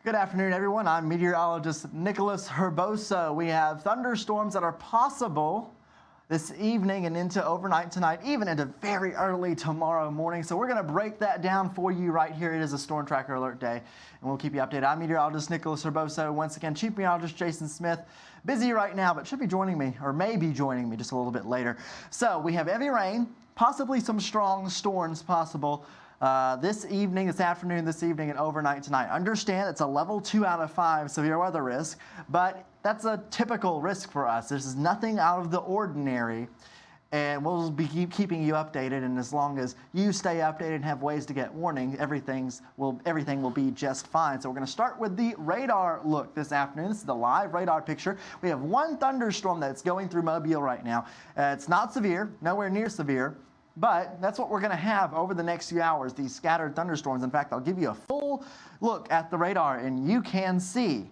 Good afternoon, everyone. I'm meteorologist Nicholas Herboso. We have thunderstorms that are possible this evening and into overnight tonight, even into very early tomorrow morning. So we're going to break that down for you right here. It is a Storm Tracker Alert Day, and we'll keep you updated. I'm meteorologist Nicholas Herboso. Once again, Chief Meteorologist Jason Smith, busy right now, but should be joining me, or may be joining me just a little bit later. So we have heavy rain, possibly some strong storms possible this evening, this afternoon, this evening, and overnight tonight. Understand it's a level 2 out of 5 severe weather risk, but that's a typical risk for us. This is nothing out of the ordinary, and we'll be keeping you updated. And as long as you stay updated and have ways to get warning, everything will be just fine. So we're going to start with the radar look this afternoon. This is the live radar picture. We have one thunderstorm that's going through Mobile right now. It's not severe, nowhere near severe. But that's what we're going to have over the next few hours, these scattered thunderstorms. In fact, I'll give you a full look at the radar, and you can see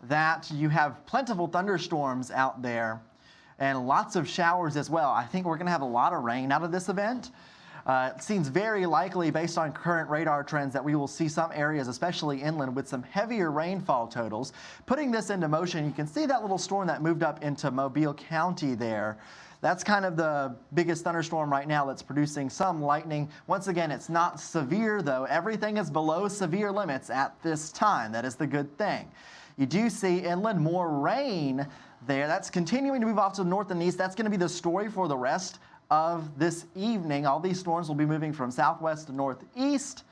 that you have plentiful thunderstorms out there and lots of showers as well. I think we're going to have a lot of rain out of this event. It seems very likely, based on current radar trends, that we will see some areas, especially inland, with some heavier rainfall totals. Putting this into motion, you can see that little storm that moved up into Mobile County there. That's kind of the biggest thunderstorm right now that's producing some lightning. Once again, it's not severe, though. Everything is below severe limits at this time. That is the good thing. You do see inland more rain there. That's continuing to move off to the north and east. That's going to be the story for the rest of this evening. All these storms will be moving from southwest to northeast.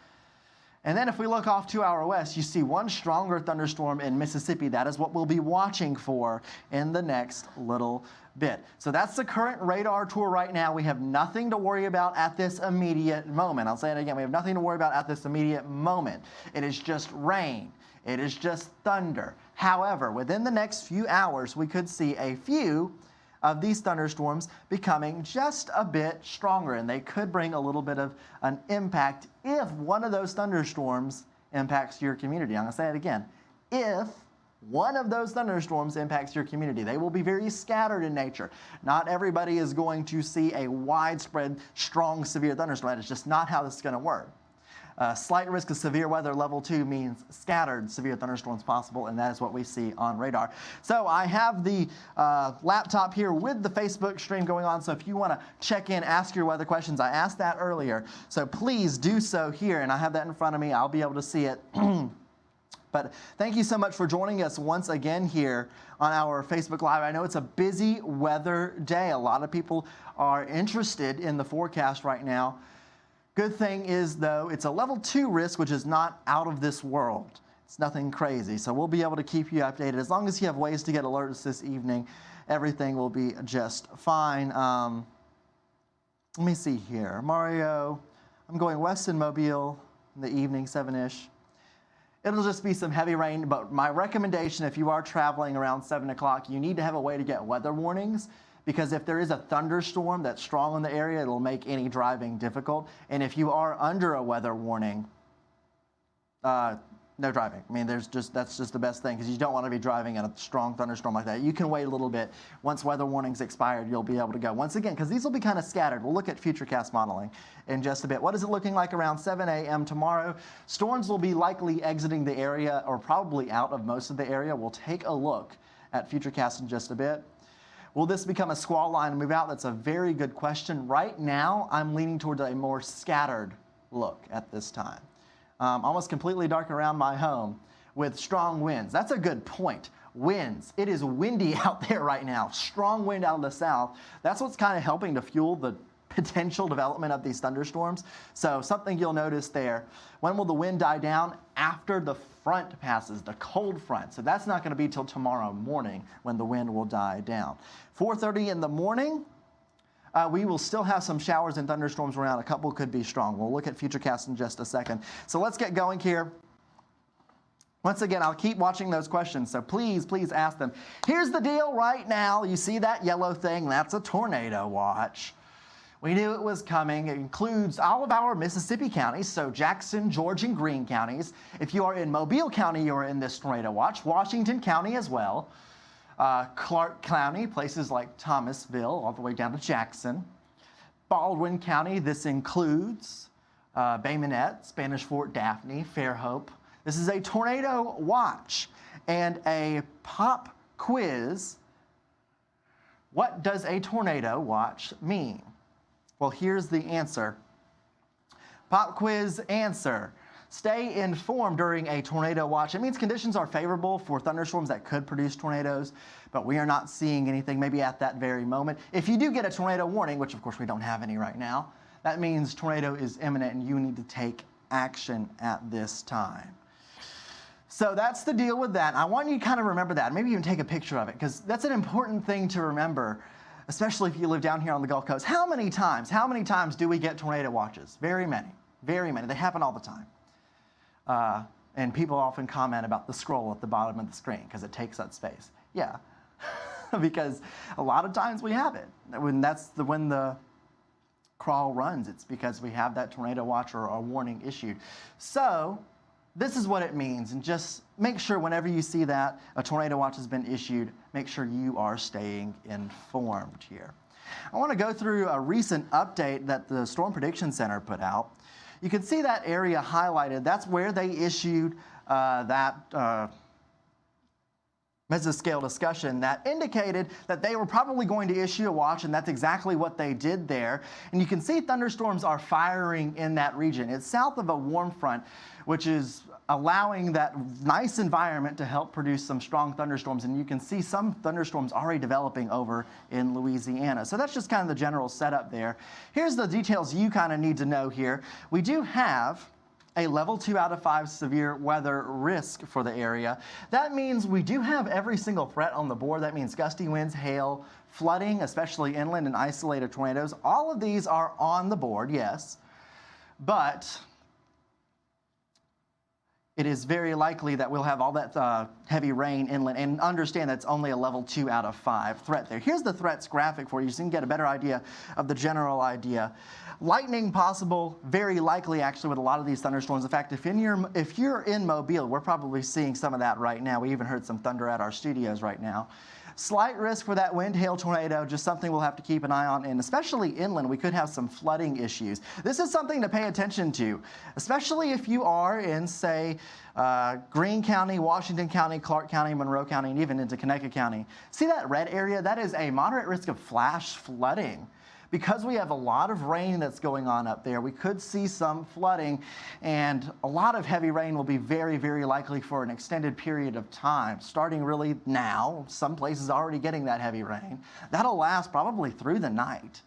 And then if we look off to our west, you see one stronger thunderstorm in Mississippi. That is what we'll be watching for in the next little bit. So that's the current radar tour right now. We have nothing to worry about at this immediate moment. I'll say it again. We have nothing to worry about at this immediate moment. It is just rain. It is just thunder. However, within the next few hours, we could see a few of these thunderstorms becoming just a bit stronger, and they could bring a little bit of an impact if one of those thunderstorms impacts your community. I'm going to say it again. If one of those thunderstorms impacts your community, they will be very scattered in nature. Not everybody is going to see a widespread, strong, severe thunderstorm. That is just not how this is going to work. Slight risk of severe weather level 2 means scattered severe thunderstorms possible, and that is what we see on radar. So I have the laptop here with the Facebook stream going on, so if you want to check in, ask your weather questions. I asked that earlier, so please do so here, and I have that in front of me. I'll be able to see it. But thank you so much for joining us once again here on our Facebook Live. I know it's a busy weather day. A lot of people are interested in the forecast right now. Good thing is, though, it's a level 2 risk, which is not out of this world. It's nothing crazy. So we'll be able to keep you updated. As long as you have ways to get alerts this evening, everything will be just fine. Let me see here. Mario, I'm going west in Mobile in the evening, 7-ish. It'll just be some heavy rain, but my recommendation, if you are traveling around 7 o'clock, you need to have a way to get weather warnings, because if there is a thunderstorm that's strong in the area, it'll make any driving difficult. And if you are under a weather warning, no driving. I mean, that's just the best thing, because you don't want to be driving in a strong thunderstorm like that. You can wait a little bit. Once weather warning's expired, you'll be able to go. Once again, because these will be kind of scattered. We'll look at Futurecast modeling in just a bit. What is it looking like around 7 a.m. tomorrow? Storms will be likely exiting the area, or probably out of most of the area. We'll take a look at Futurecast in just a bit. Will this become a squall line and move out? That's a very good question. Right now, I'm leaning towards a more scattered look at this time. Almost completely dark around my home with strong winds. That's a good point. Winds. It is windy out there right now. Strong wind out of the south. That's what's kind of helping to fuel the potential development of these thunderstorms. So something you'll notice there. When will the wind die down? After the front passes, the cold front. So that's not going to be till tomorrow morning when the wind will die down. 4:30 in the morning, we will still have some showers and thunderstorms around. A couple could be strong. We'll look at Futurecast in just a second. So let's get going here. Once again, I'll keep watching those questions, so please, please ask them. Here's the deal right now. You see that yellow thing? That's a tornado watch. We knew it was coming. It includes all of our Mississippi counties, so Jackson, George, and Greene counties. If you are in Mobile County, you are in this tornado watch. Washington County as well. Clark County, places like Thomasville, all the way down to Jackson. Baldwin County, this includes Bay Minette, Spanish Fort, Daphne, Fairhope, This is a tornado watch and a pop quiz. What does a tornado watch mean? Well, here's the answer. Pop quiz answer. Stay informed during a tornado watch. It means conditions are favorable for thunderstorms that could produce tornadoes, but we are not seeing anything maybe at that very moment. If you do get a tornado warning, which of course we don't have any right now, that means tornado is imminent and you need to take action at this time. So that's the deal with that. I want you to kind of remember that, maybe even take a picture of it, because that's an important thing to remember, especially if you live down here on the Gulf Coast. How many times do we get tornado watches? Very many, very many. They happen all the time. And people often comment about the scroll at the bottom of the screen because it takes up space. Yeah, because a lot of times we have it. When the crawl runs, it's because we have that tornado watch or a warning issued. So this is what it means, and just make sure whenever you see that a tornado watch has been issued, make sure you are staying informed here. I want to go through a recent update that the Storm Prediction Center put out. You can see that area highlighted. That's where they issued that mesoscale discussion that indicated that they were probably going to issue a watch, and that's exactly what they did there. And you can see thunderstorms are firing in that region. It's south of a warm front, which is allowing that nice environment to help produce some strong thunderstorms. And you can see some thunderstorms already developing over in Louisiana. So that's just kind of the general setup there. Here's the details you kind of need to know here. We do have a level 2 out of 5 severe weather risk for the area. That means we do have every single threat on the board. That means gusty winds, hail, flooding, especially inland and isolated tornadoes. All of these are on the board, yes, but it is very likely that we'll have all that heavy rain inland, and understand that's only a level 2 out of 5 threat there. Here's the threats graphic for you so you can get a better idea of the general idea. Lightning possible, very likely actually with a lot of these thunderstorms. In fact, if you're in Mobile, we're probably seeing some of that right now. We even heard some thunder at our studios right now. Slight risk for that wind, hail, tornado, just something we'll have to keep an eye on, and especially inland, we could have some flooding issues. This is something to pay attention to, especially if you are in, say, Greene County, Washington County, Clark County, Monroe County, and even into Connecticut County. See that red area? That is a moderate risk of flash flooding. Because we have a lot of rain that's going on up there, we could see some flooding, and a lot of heavy rain will be very, very likely for an extended period of time, starting really now. Some places already getting that heavy rain. That'll last probably through the night,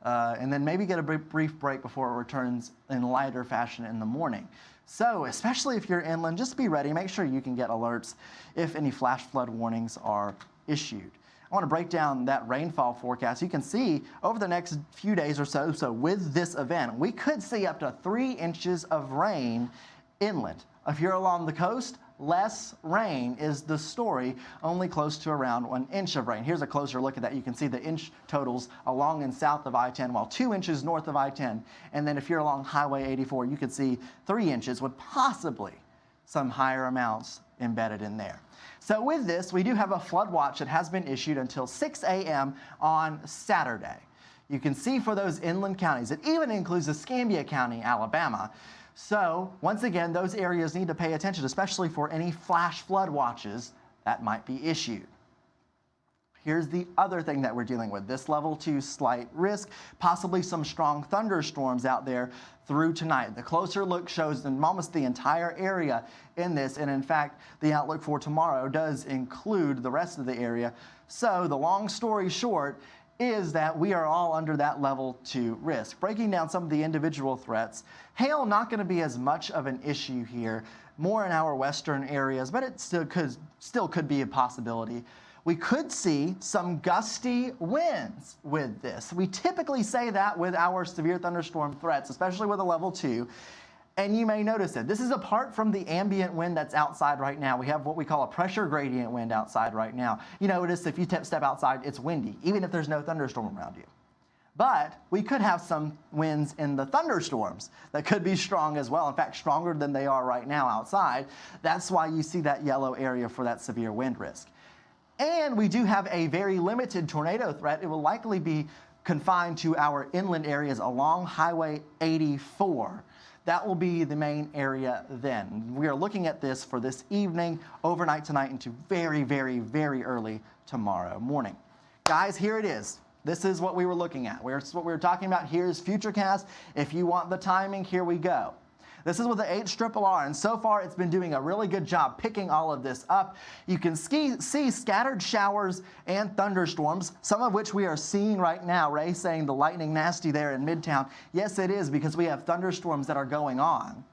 and then maybe get a brief break before it returns in lighter fashion in the morning. So, especially if you're inland, just be ready. Make sure you can get alerts if any flash flood warnings are issued. I want to break down that rainfall forecast. You can see over the next few days or so with this event, we could see up to 3 inches of rain inland. If you're along the coast, less rain is the story, only close to around 1 inch of rain. Here's a closer look at that. You can see the inch totals along and south of I-10, while 2 inches north of I-10. And then if you're along Highway 84, you could see 3 inches with possibly some higher amounts embedded in there. So with this, we do have a flood watch that has been issued until 6 a.m. on Saturday. You can see for those inland counties, it even includes Escambia County, Alabama. So once again, those areas need to pay attention, especially for any flash flood watches that might be issued. Here's the other thing that we're dealing with. This level 2 slight risk, possibly some strong thunderstorms out there through tonight. The closer look shows almost the entire area in this, and in fact, the outlook for tomorrow does include the rest of the area. So the long story short is that we are all under that level 2 risk. Breaking down some of the individual threats, hail not going to be as much of an issue here, more in our western areas, but it still could be a possibility. We could see some gusty winds with this. We typically say that with our severe thunderstorm threats, especially with a level 2. And you may notice it. This is apart from the ambient wind that's outside right now. We have what we call a pressure gradient wind outside right now. You notice if you step outside, it's windy, even if there's no thunderstorm around you. But we could have some winds in the thunderstorms that could be strong as well. In fact, stronger than they are right now outside. That's why you see that yellow area for that severe wind risk. And we do have a very limited tornado threat. It will likely be confined to our inland areas along Highway 84. That will be the main area then. We are looking at this for this evening, overnight tonight, into very, very, very early tomorrow morning. Guys, here it is. This is what we were looking at. What we were talking about here is Futurecast. If you want the timing, here we go. This is with the HRRR, and so far it's been doing a really good job picking all of this up. You can see scattered showers and thunderstorms, some of which we are seeing right now. Ray saying the lightning nasty there in Midtown. Yes, it is, because we have thunderstorms that are going on.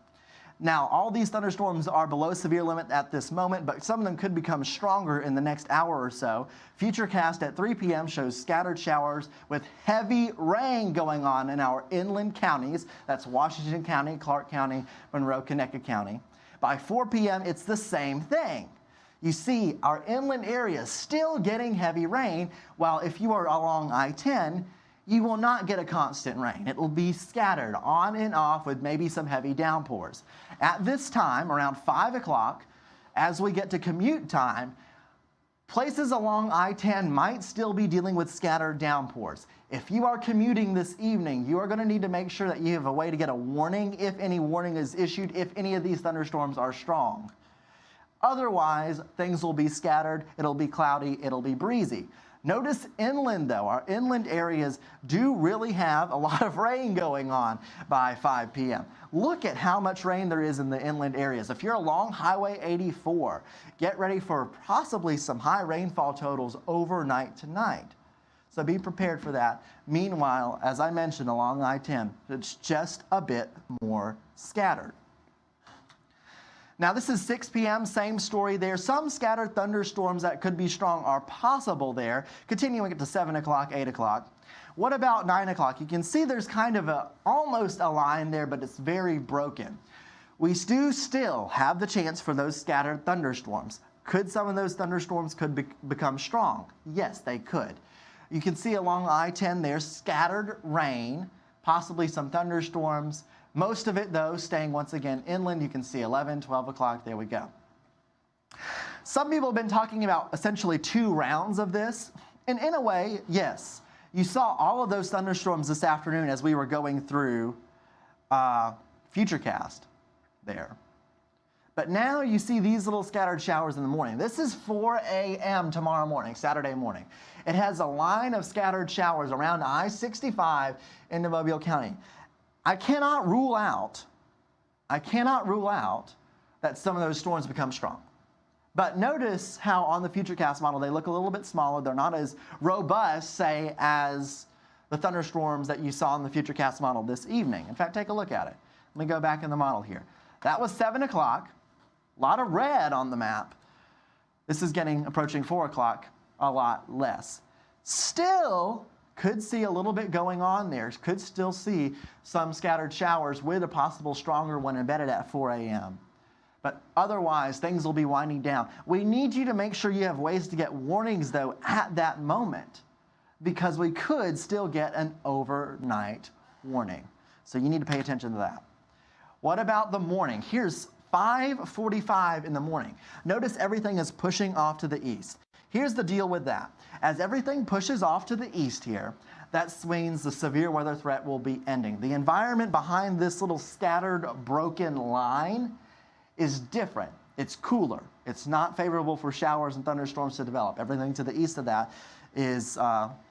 Now, all these thunderstorms are below severe limit at this moment, but some of them could become stronger in the next hour or so. Futurecast at 3 p.m. shows scattered showers with heavy rain going on in our inland counties. That's Washington County, Clark County, Monroe, Connecticut County. By 4 p.m., it's the same thing. You see, our inland areas still getting heavy rain, while if you are along I-10, you will not get a constant rain. It will be scattered on and off with maybe some heavy downpours. At this time, around 5 o'clock, as we get to commute time, places along I-10 might still be dealing with scattered downpours. If you are commuting this evening, you are going to need to make sure that you have a way to get a warning if any warning is issued, if any of these thunderstorms are strong. Otherwise, things will be scattered, it'll be cloudy, it'll be breezy. Notice inland, though. Our inland areas do really have a lot of rain going on by 5 p.m. Look at how much rain there is in the inland areas. If you're along Highway 84, get ready for possibly some high rainfall totals overnight tonight. So be prepared for that. Meanwhile, as I mentioned, along I-10, it's just a bit more scattered. Now, this is 6 p.m., same story there. Some scattered thunderstorms that could be strong are possible there, continuing it to 7 o'clock, 8 o'clock. What about 9 o'clock? You can see there's kind of almost a line there, but it's very broken. We do still have the chance for those scattered thunderstorms. Could some of those thunderstorms become strong? Yes, they could. You can see along I-10 there's scattered rain, possibly some thunderstorms. Most of it, though, staying once again inland. You can see 11, 12 o'clock. There we go. Some people have been talking about essentially 2 rounds of this. And in a way, yes. You saw all of those thunderstorms this afternoon as we were going through Futurecast there. But now you see these little scattered showers in the morning. This is 4 a.m. tomorrow morning, Saturday morning. It has a line of scattered showers around I-65 into Mobile County. I cannot rule out that some of those storms become strong. But notice how on the Futurecast model they look a little bit smaller. They're not as robust, say, as the thunderstorms that you saw in the Futurecast model this evening. In fact, take a look at it. Let me go back in the model here. That was 7 o'clock. A lot of red on the map. This is approaching 4 o'clock, a lot less. Still, could see a little bit going on there. Could still see some scattered showers with a possible stronger one embedded at 4 a.m. But otherwise, things will be winding down. We need you to make sure you have ways to get warnings, though, at that moment, because we could still get an overnight warning. So you need to pay attention to that. What about the morning? Here's 5:45 in the morning. Notice everything is pushing off to the east. Here's the deal with that. As everything pushes off to the east here, that means the severe weather threat will be ending. The environment behind this little scattered, broken line is different. It's cooler. It's not favorable for showers and thunderstorms to develop. Everything to the east of that is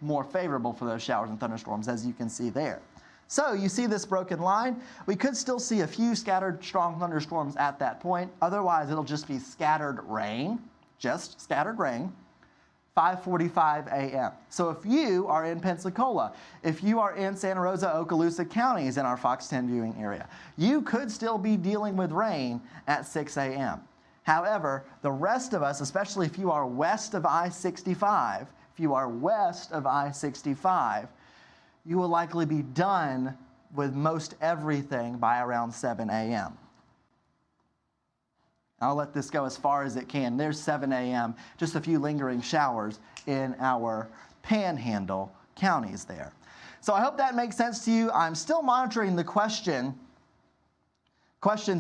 more favorable for those showers and thunderstorms, as you can see there. So you see this broken line. We could still see a few scattered strong thunderstorms at that point. Otherwise, it'll just be scattered rain, just scattered rain. 5:45 a.m. So if you are in Pensacola, if you are in Santa Rosa, Okaloosa counties in our Fox 10 viewing area, you could still be dealing with rain at 6 a.m. However, the rest of us, especially if you are west of I-65, you will likely be done with most everything by around 7 a.m. I'll let this go as far as it can. There's 7 a.m., just a few lingering showers in our panhandle counties there. So I hope that makes sense to you. I'm still monitoring the questions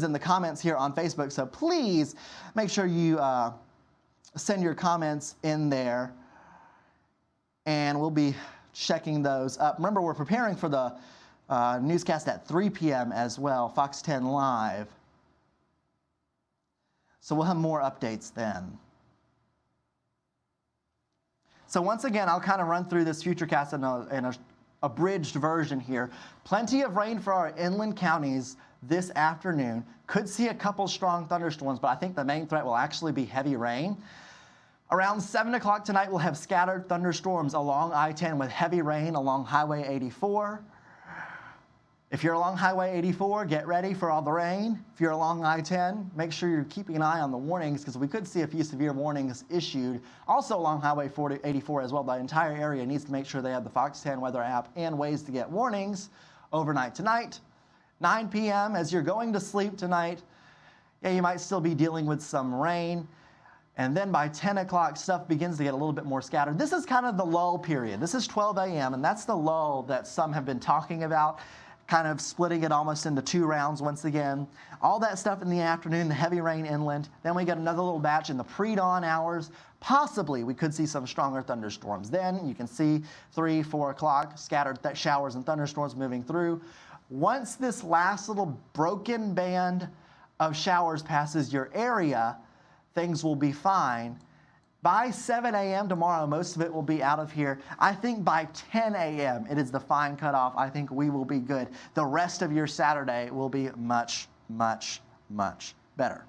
in the comments here on Facebook, so please make sure you send your comments in there, and we'll be checking those up. Remember, we're preparing for the newscast at 3 p.m. as well, Fox 10 Live. So we'll have more updates then. So once again, I'll kind of run through this Futurecast in a abridged version here. Plenty of rain for our inland counties this afternoon. Could see a couple strong thunderstorms, but I think the main threat will actually be heavy rain. Around 7 o'clock tonight, we'll have scattered thunderstorms along I-10 with heavy rain along Highway 84. If you're along Highway 84, get ready for all the rain. If you're along I-10, make sure you're keeping an eye on the warnings because we could see a few severe warnings issued. Also along Highway 84 as well, the entire area needs to make sure they have the Fox 10 weather app and ways to get warnings overnight tonight. 9 p.m. as you're going to sleep tonight, yeah, you might still be dealing with some rain. And then by 10 o'clock, stuff begins to get a little bit more scattered. This is kind of the lull period. This is 12 a.m., and that's the lull that some have been talking about, kind of splitting it almost into 2 rounds once again. All that stuff in the afternoon, the heavy rain inland. Then we get another little batch in the pre-dawn hours. Possibly we could see some stronger thunderstorms. Then you can see 3, 4 o'clock, scattered showers and thunderstorms moving through. Once this last little broken band of showers passes your area, things will be fine. By 7 a.m. tomorrow, most of it will be out of here. I think by 10 a.m., it is the fine cutoff. I think we will be good. The rest of your Saturday will be much, much, much better.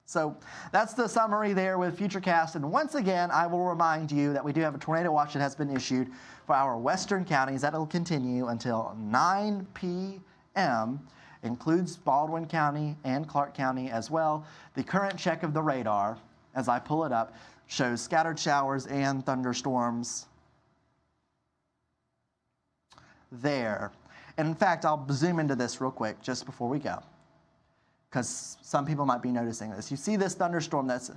So that's the summary there with Futurecast. And once again, I will remind you that we do have a tornado watch that has been issued for our western counties. That will continue until 9 p.m., includes Baldwin County and Clark County as well. The current check of the radar, as I pull it up, shows scattered showers and thunderstorms there. And in fact, I'll zoom into this real quick just before we go, because some people might be noticing this. You see this thunderstorm that's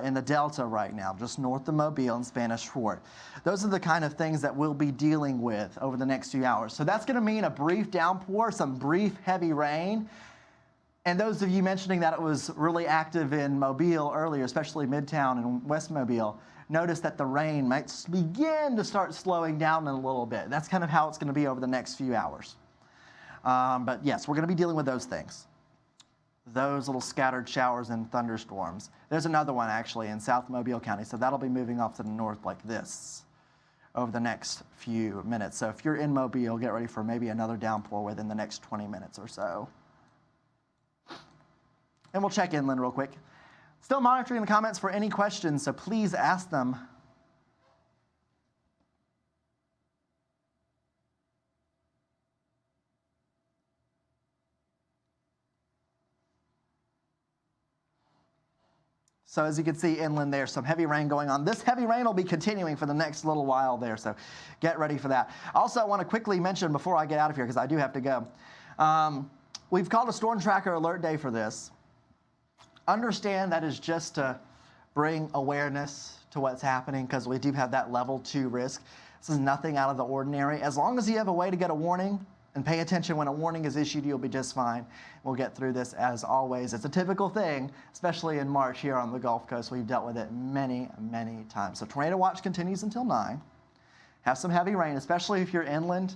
in the Delta right now, just north of Mobile and Spanish Fort. Those are the kind of things that we'll be dealing with over the next few hours. So that's going to mean a brief downpour, some brief heavy rain. And those of you mentioning that it was really active in Mobile earlier, especially Midtown and West Mobile, notice that the rain might begin to start slowing down a little bit. That's kind of how it's going to be over the next few hours. But yes, we're going to be dealing with those things. Those little scattered showers and thunderstorms. There's another one actually in South Mobile County, so that'll be moving off to the north like this over the next few minutes. So if you're in Mobile, get ready for maybe another downpour within the next 20 minutes or so. And we'll check inland real quick. Still monitoring the comments for any questions, so please ask them. So as you can see inland there, some heavy rain going on. This heavy rain will be continuing for the next little while there, so get ready for that. Also, I want to quickly mention before I get out of here, because I do have to go, we've called a storm tracker alert day for this. Understand that is just to bring awareness to what's happening, because we do have that level 2 risk. This is nothing out of the ordinary. As long as you have a way to get a warning and pay attention when a warning is issued, you'll be just fine. We'll get through this as always. It's a typical thing, especially in March here on the Gulf Coast. We've dealt with it many, many times. So tornado watch continues until 9. Have some heavy rain, especially if you're inland.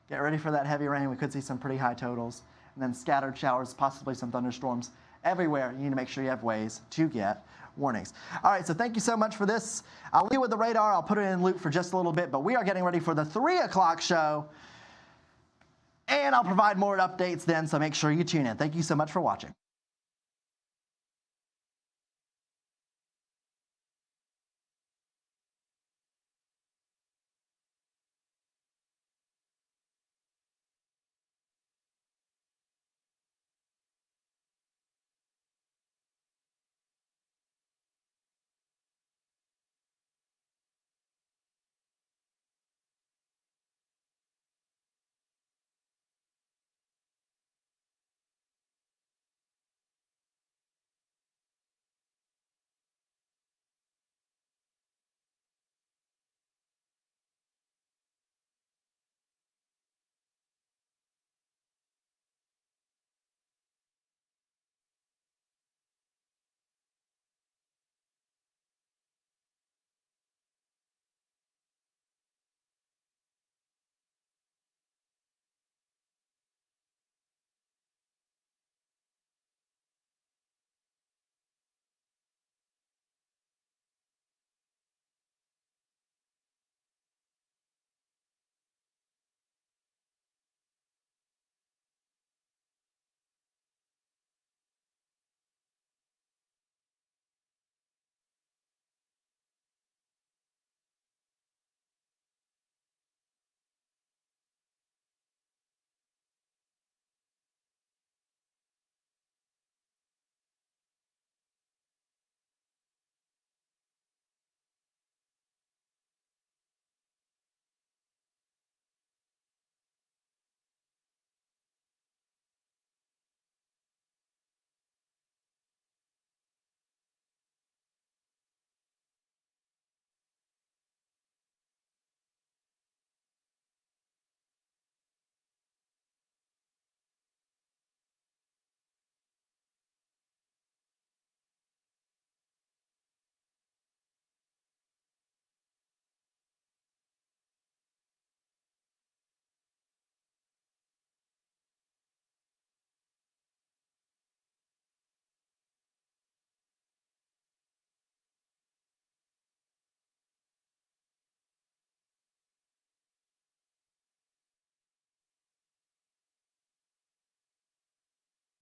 Get ready for that heavy rain. We could see some pretty high totals. And then scattered showers, possibly some thunderstorms everywhere. You need to make sure you have ways to get warnings. All right, so thank you so much for this. I'll leave you with the radar. I'll put it in loop for just a little bit, but we are getting ready for the 3 o'clock show. And I'll provide more updates then, so make sure you tune in. Thank you so much for watching.